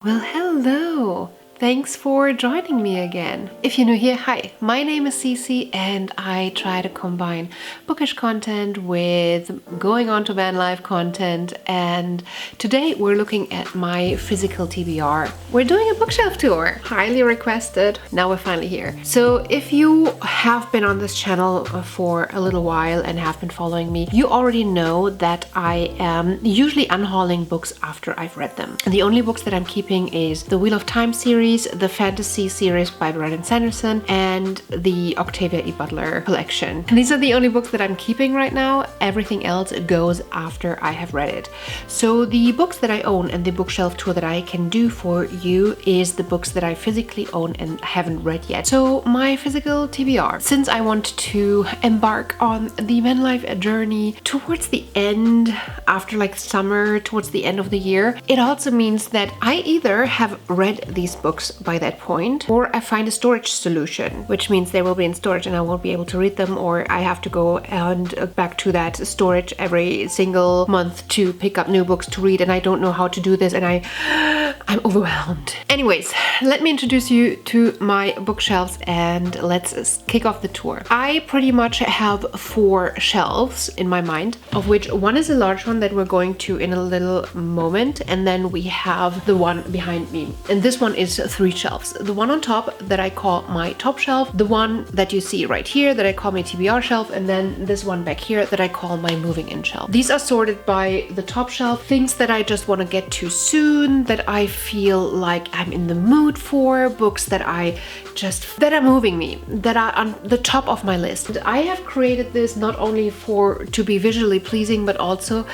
Well, hello! Thanks for joining me again. If you're new here, hi, my name is Cece and I try to combine bookish content with going on to van life content, and today we're looking at my physical TBR. We're doing a bookshelf tour, highly requested. Now we're finally here. So if you have been on this channel for a little while and have been following me, you already know that I am usually unhauling books after I've read them. And the only books that I'm keeping is the Wheel of Time series, the fantasy series by Brandon Sanderson, and the Octavia E. Butler collection. And these are the only books that I'm keeping right now. Everything else goes after I have read it. So the books that I own and the bookshelf tour that I can do for you is the books that I physically own and haven't read yet. So my physical TBR. Since I want to embark on the van life journey towards the end, after like summer, towards the end of the year, it also means that I either have read these books by that point, or I find a storage solution, which means they will be in storage and I won't be able to read them, or I have to go and back to that storage every single month to pick up new books to read, and I don't know how to do this and I'm overwhelmed. Anyways, let me introduce you to my bookshelves and let's kick off the tour. I pretty much have 4 shelves in my mind, of which one is a large one that we're going to in a little moment, and then we have the one behind me, and this one is 3 shelves. The one on top that I call my top shelf, the one that you see right here that I call my TBR shelf, and then this one back here that I call my moving in shelf. These are sorted by the top shelf, things that I just want to get to soon, that I feel like I'm in the mood for, books that are moving me, that are on the top of my list. And I have created this not only to be visually pleasing, but also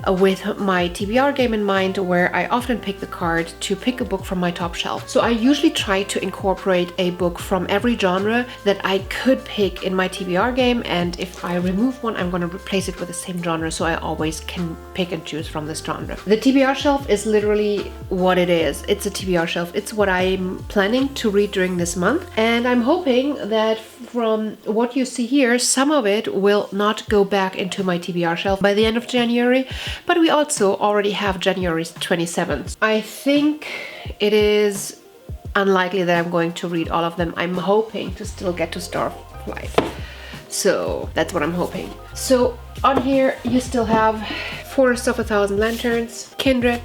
with my TBR game in mind, where I often pick the card to pick a book from my top shelf. So I usually try to incorporate a book from every genre that I could pick in my TBR game, and if I remove one, I'm going to replace it with the same genre, so I always can pick and choose from this genre. The TBR shelf is literally what it is. It's a TBR shelf. It's what I'm planning to read during this month, and I'm hoping that from what you see here, some of it will not go back into my TBR shelf by the end of January, but we also already have January 27th. I think it is unlikely that I'm going to read all of them. I'm hoping to still get to Starflight. So that's what I'm hoping. So on here you still have Forest of a Thousand Lanterns, Kindred,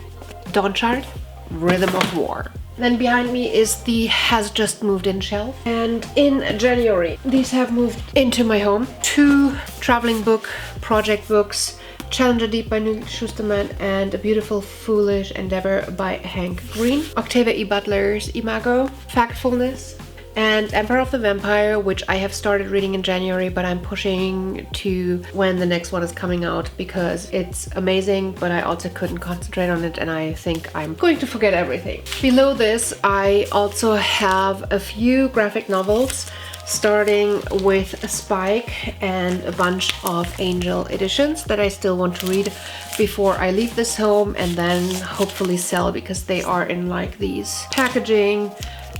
Dawnchart, Rhythm of War. Then behind me is the Has Just Moved In shelf. And in January, these have moved into my home. 2 traveling book project books, Challenger Deep by Neil Schusterman and A Beautiful Foolish Endeavor by Hank Green, Octavia E. Butler's Imago, Factfulness, and Emperor of the Vampire, which I have started reading in January, but I'm pushing to when the next one is coming out because it's amazing, but I also couldn't concentrate on it and I think I'm going to forget everything. Below this, I also have a few graphic novels, starting with Spike and a bunch of Angel editions that I still want to read before I leave this home and then hopefully sell, because they are in like these packaging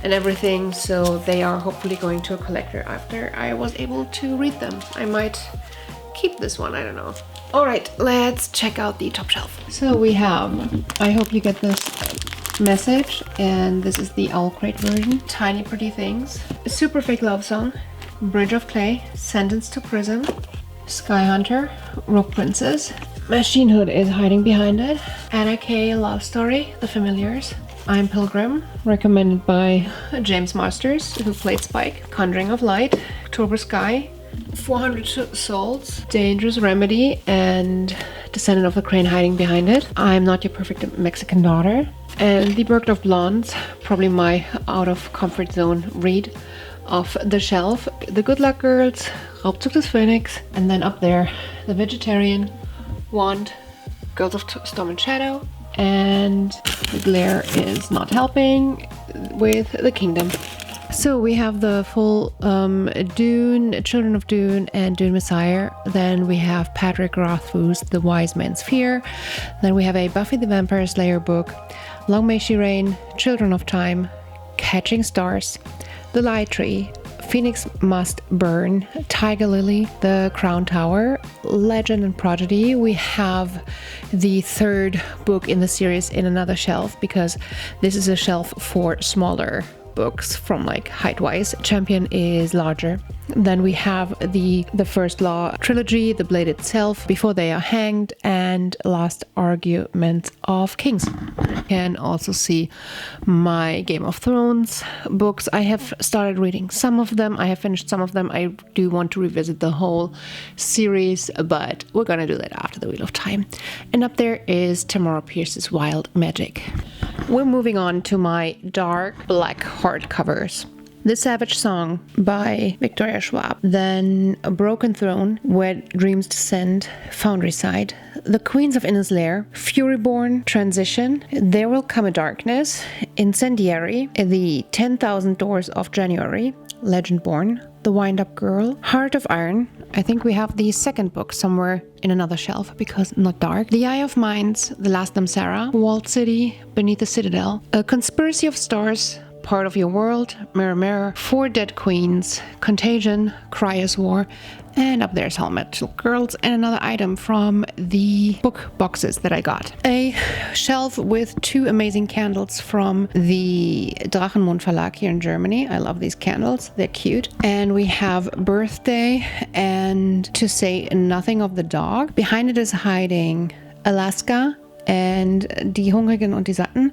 and everything, so they are hopefully going to a collector after I was able to read them. I might keep this one, I don't know. Alright, let's check out the top shelf. So we have, I hope you get this message, and this is the Owl Crate version. Tiny Pretty Things, Super Fake Love Song, Bridge of Clay, Sentence to Prison, Sky Hunter, Rogue Princess, Machine Hood is hiding behind it, Anna K. Love Story, The Familiars, I'm Pilgrim, recommended by James Masters, who played Spike, Conjuring of Light, October Sky, 400 Souls, Dangerous Remedy, and Descendant of the Crane hiding behind it, I'm Not Your Perfect Mexican Daughter, and The Bergdorf Blondes, probably my out of comfort zone read of the shelf, The Good Luck Girls, Raubzug des Phönix, and then up there, The Vegetarian, Wand, Girls of Storm and Shadow, and the glare is not helping with The Kingdom. So we have the full Dune, Children of Dune, and Dune Messiah. Then we have Patrick Rothfuss' The Wise Man's Fear. Then we have a Buffy the Vampire Slayer book, Long May She Reign, Children of Time, Catching Stars, The Light Tree, Phoenix Must Burn, Tiger Lily, The Crown Tower, Legend and Prodigy. We have the third book in the series in another shelf because this is a shelf for smaller books from like height-wise. Champion is larger. Then we have the First Law trilogy, The Blade Itself, Before They Are Hanged, and Last Argument of Kings. You can also see my Game of Thrones books. I have started reading some of them. I have finished some of them. I do want to revisit the whole series, but we're gonna do that after the Wheel of Time. And up there is Tamora Pierce's Wild Magic. We're moving on to my dark black hardcovers. The Savage Song by Victoria Schwab, then A Broken Throne, Where Dreams Descend, Foundryside, The Queens of Innis Lair, Furyborn, Transition, There Will Come a Darkness, Incendiary, The 10,000 Doors of January, Legendborn, The Wind-Up Girl, Heart of Iron. I think we have the second book somewhere in another shelf because not dark. The Eye of Minds, The Last Namsara, Walled City, Beneath the Citadel, A Conspiracy of Stars, Part of Your World, Mirror Mirror, Four Dead Queens, Contagion, Cryer's War, and up there's Helmet Girls, and another item from the book boxes that I got. A shelf with two amazing candles from the Drachenmond Verlag here in Germany. I love these candles, they're cute. And we have Birthday and To Say Nothing of the Dog. Behind it is hiding Alaska and Die Hungrigen und die Satten.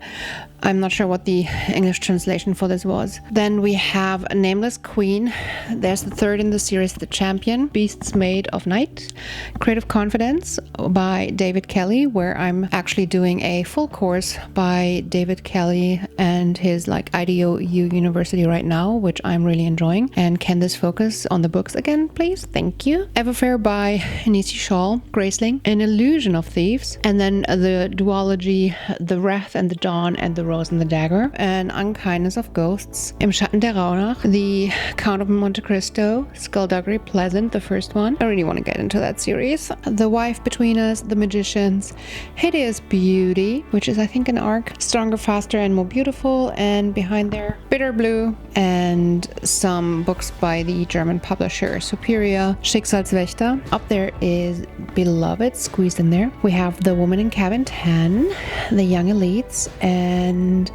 I'm not sure what the English translation for this was. Then we have a Nameless Queen. There's the third in the series, The Champion, Beasts Made of Night. Creative Confidence by David Kelly, where I'm actually doing a full course by David Kelly and his IDOU University right now, which I'm really enjoying. And can this focus on the books again, please? Thank you. Everfair by Nisi Shawl, Graceling, An Illusion of Thieves, and then the duology, The Wrath and the Dawn and The Rose and the Dagger, and Unkindness of Ghosts, Im Schatten der Rauhnach, The Count of Monte Cristo, Skullduggery Pleasant, the first one. I really want to get into that series. The Wife Between Us, The Magicians, Hideous Beauty, which is I think an arc, Stronger, Faster and More Beautiful, and behind there, Bitter Blue, and some books by the German publisher Superior, Schicksalswächter. Up there is Beloved, squeezed in there. We have The Woman in Cabin 10, The Young Elites, and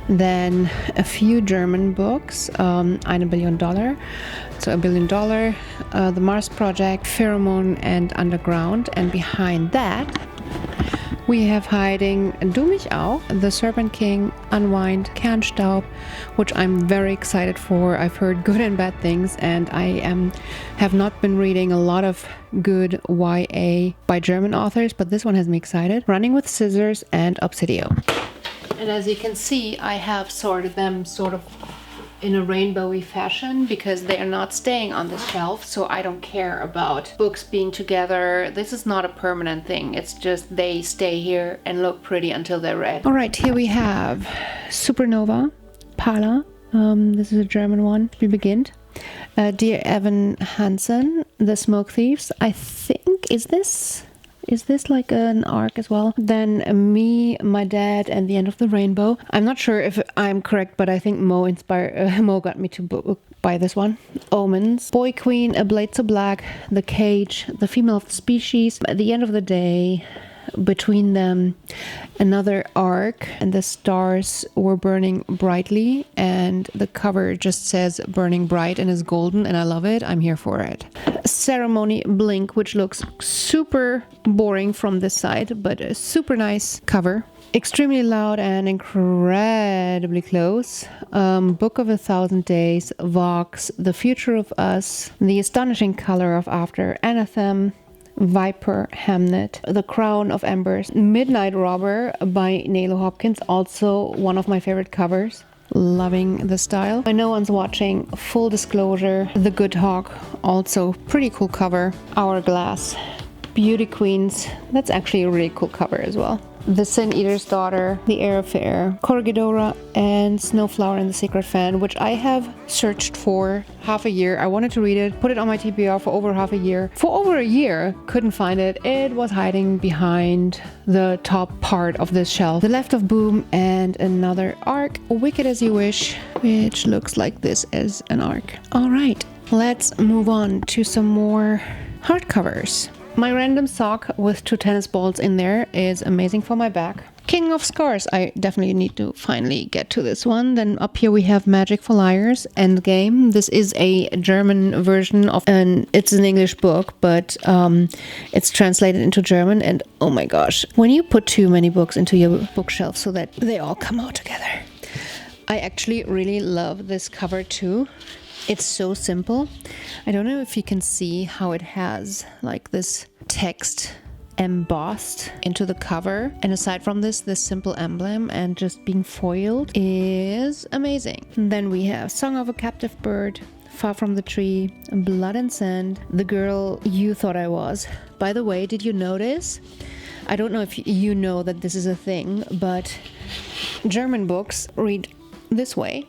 then a few German books, $1 billion, so $1 billion, The Mars Project, Pheromone and Underground, and behind that we have hiding Du mich auch, The Serpent King, Unwind, Kernstaub, which I'm very excited for. I've heard good and bad things, and I have not been reading a lot of good YA by German authors, but this one has me excited. Running with Scissors and Obsidio. And as you can see, I have sorted them sort of in a rainbowy fashion because they are not staying on the shelf, so I don't care about books being together. This is not a permanent thing. It's just they stay here and look pretty until they're read. All right, here we have Supernova, Pala. This is a German one. We begin. Dear Evan Hansen, The Smoke Thieves. I think, is this like an arc as well? Then Me, My Dad, and The End of the Rainbow. I'm not sure if I'm correct, but I think Mo got me to buy this one. Omens, Boy Queen, A Blade So Black, The Cage, The Female of the Species. At the end of the day, between them, another arc, and the stars were burning brightly, and the cover just says burning bright and is golden, and I love it. I'm here for it. Ceremony Blink, which looks super boring from this side, but a super nice cover. Extremely Loud and Incredibly Close, Book of 1,000 Days, Vox, The Future of Us, The Astonishing Color of After, Anathem, Viper, Hamnet, The Crown of Embers, Midnight Robber by Nalo Hopkins, also one of my favorite covers. Loving the style. I No One's Watching, Full Disclosure, The Good Hawk, also pretty cool cover. Hourglass, Beauty Queens, that's actually a really cool cover as well. The Sin Eater's Daughter, The Heir Affair, Corregidora, and Snowflower and the Secret Fan, which I have searched for half a year. I wanted to read it, put it on my TBR for over half a year. For over a year, couldn't find it. It was hiding behind the top part of this shelf. The Left of Boom and another arc, Wicked as You Wish, which looks like this as an arc. All right, let's move on to some more hardcovers. My random sock with 2 tennis balls in there is amazing for my back. King of Scars, I definitely need to finally get to this one. Then up here we have Magic for Liars, Endgame. This is a German version of it's an English book, but it's translated into German. And oh my gosh, when you put too many books into your bookshelf so that they all come out together. I actually really love this cover too. It's so simple. I don't know if you can see how it has like this text embossed into the cover. And aside from this simple emblem and just being foiled is amazing. And then we have Song of a Captive Bird, Far from the Tree, Blood and Sand, The Girl You Thought I Was. By the way, did you notice? I don't know if you know that this is a thing, but German books read this way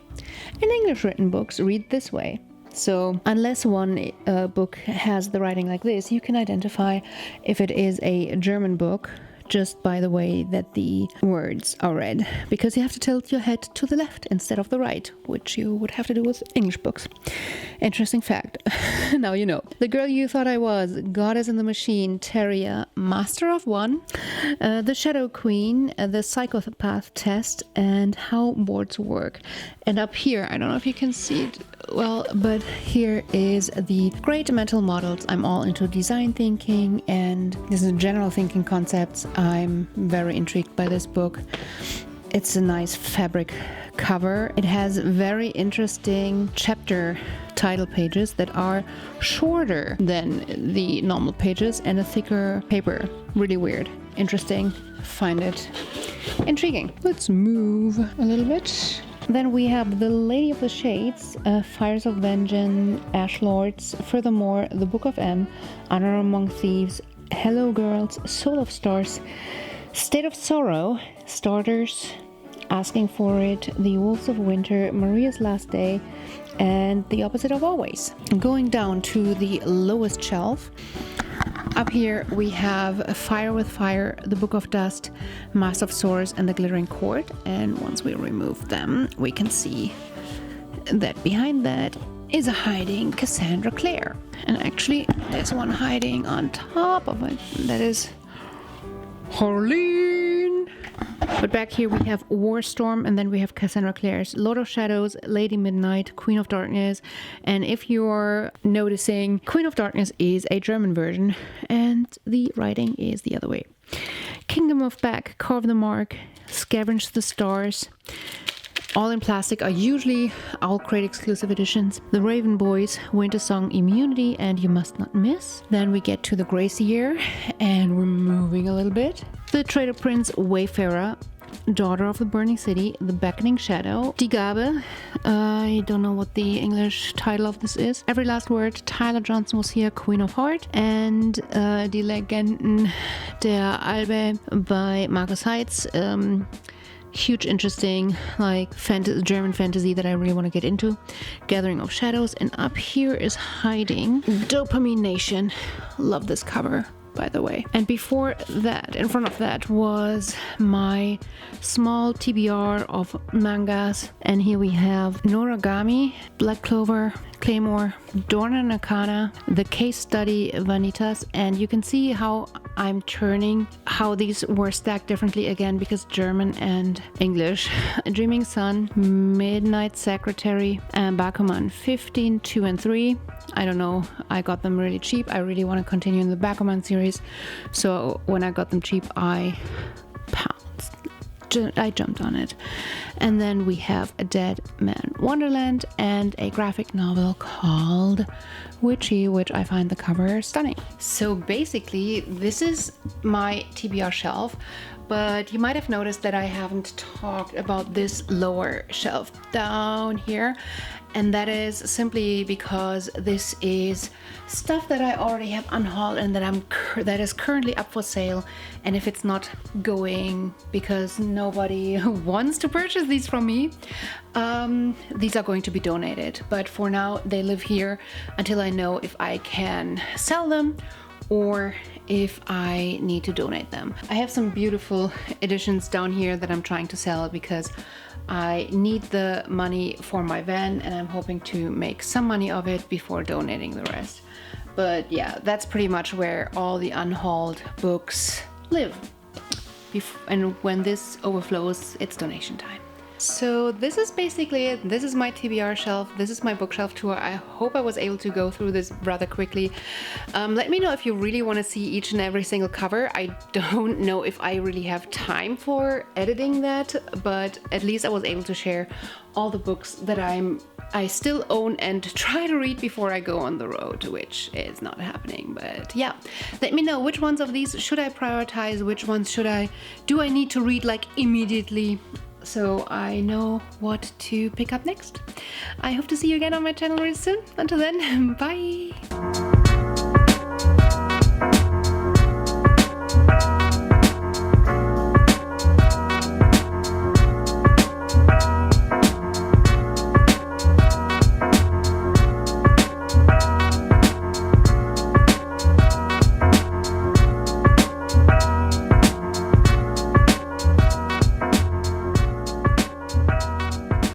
and English written books read this way. So unless one book has the writing like this, you can identify if it is a German book just by the way that the words are read, because you have to tilt your head to the left instead of the right, which you would have to do with English books. Interesting fact. Now you know. The Girl You Thought I Was, Goddess in the Machine, Terrier, Master of One, The Shadow Queen, The Psychopath Test, and How Boards Work. And up here, I don't know if you can see it well, but here is the great mental models. I'm all into design thinking, and this is general thinking concepts. I'm very intrigued by this book. It's a nice fabric cover. It has very interesting chapter title pages that are shorter than the normal pages and a thicker paper. Really weird. Interesting. Find it intriguing. Let's move a little bit. Then we have The Lady of the Shades, Fires of Vengeance, Ash Lords, furthermore, The Book of M, Honor Among Thieves, Hello Girls, Soul of Stars, State of Sorrow, Starters, Asking for It, The Wolves of Winter, Maria's Last Day, and The Opposite of Always. Going down to the lowest shelf, up here we have Fire with Fire, The Book of Dust, Master of Swords, and The Glittering Court. And once we remove them, we can see that behind that is a hiding Cassandra Clare. And actually, there's one hiding on top of it. That is Harleen. But back here we have Warstorm, and then we have Cassandra Clare's Lord of Shadows, Lady Midnight, Queen of Darkness. And if you're noticing, Queen of Darkness is a German version, and the writing is the other way. Kingdom of Back, Carve the Mark, Scavenge the Stars. All in plastic are usually Owl Crate exclusive editions. The Raven Boys, Winter Song, Immunity, and You Must Not Miss. Then we get to the Gracier, and we're moving a little bit. The Traitor Prince, Wayfarer, Daughter of the Burning City, The Beckoning Shadow, Die Gabe, I don't know what the English title of this is. Every Last Word, Tyler Johnson was here, Queen of Heart, and Die Legenden der Albe by Markus Heitz. Huge, interesting, like German fantasy that I really want to get into. Gathering of Shadows, and up here is hiding Dopamine Nation. Love this cover, by the way. And before that, in front of that, was my small TBR of mangas. And here we have Noragami, Black Clover, Claymore, Dorna Nakana, The Case Study, Vanitas, and you can see how I'm turning how these were stacked differently again because German and English. Dreaming Sun, Midnight Secretary, and Bakuman 15, 2 and 3. I don't know, I got them really cheap. I really want to continue in the Bakuman series, so when I got them cheap, I jumped on it. And then we have A Dead Man Wonderland and a graphic novel called Witchy, which I find the cover stunning. So basically, this is my TBR shelf, but you might have noticed that I haven't talked about this lower shelf down here, and that is simply because this is stuff that I already have unhauled and that is currently up for sale. And if it's not going because nobody wants to purchase these from me, these are going to be donated. But for now, they live here until I know if I can sell them or if I need to donate them. I have some beautiful editions down here that I'm trying to sell because I need the money for my van and I'm hoping to make some money of it before donating the rest. But yeah, that's pretty much where all the unhauled books live. And when this overflows, it's donation time. So this is basically it. This is my TBR shelf. This is my bookshelf tour. I hope I was able to go through this rather quickly. Let me know if you really want to see each and every single cover. I don't know if I really have time for editing that, but at least I was able to share all the books that I still own and try to read before I go on the road, which is not happening. But yeah, let me know which ones of these should I prioritize, which ones do I need to read like immediately, so I know what to pick up next. I hope to see you again on my channel really soon. Until then, bye!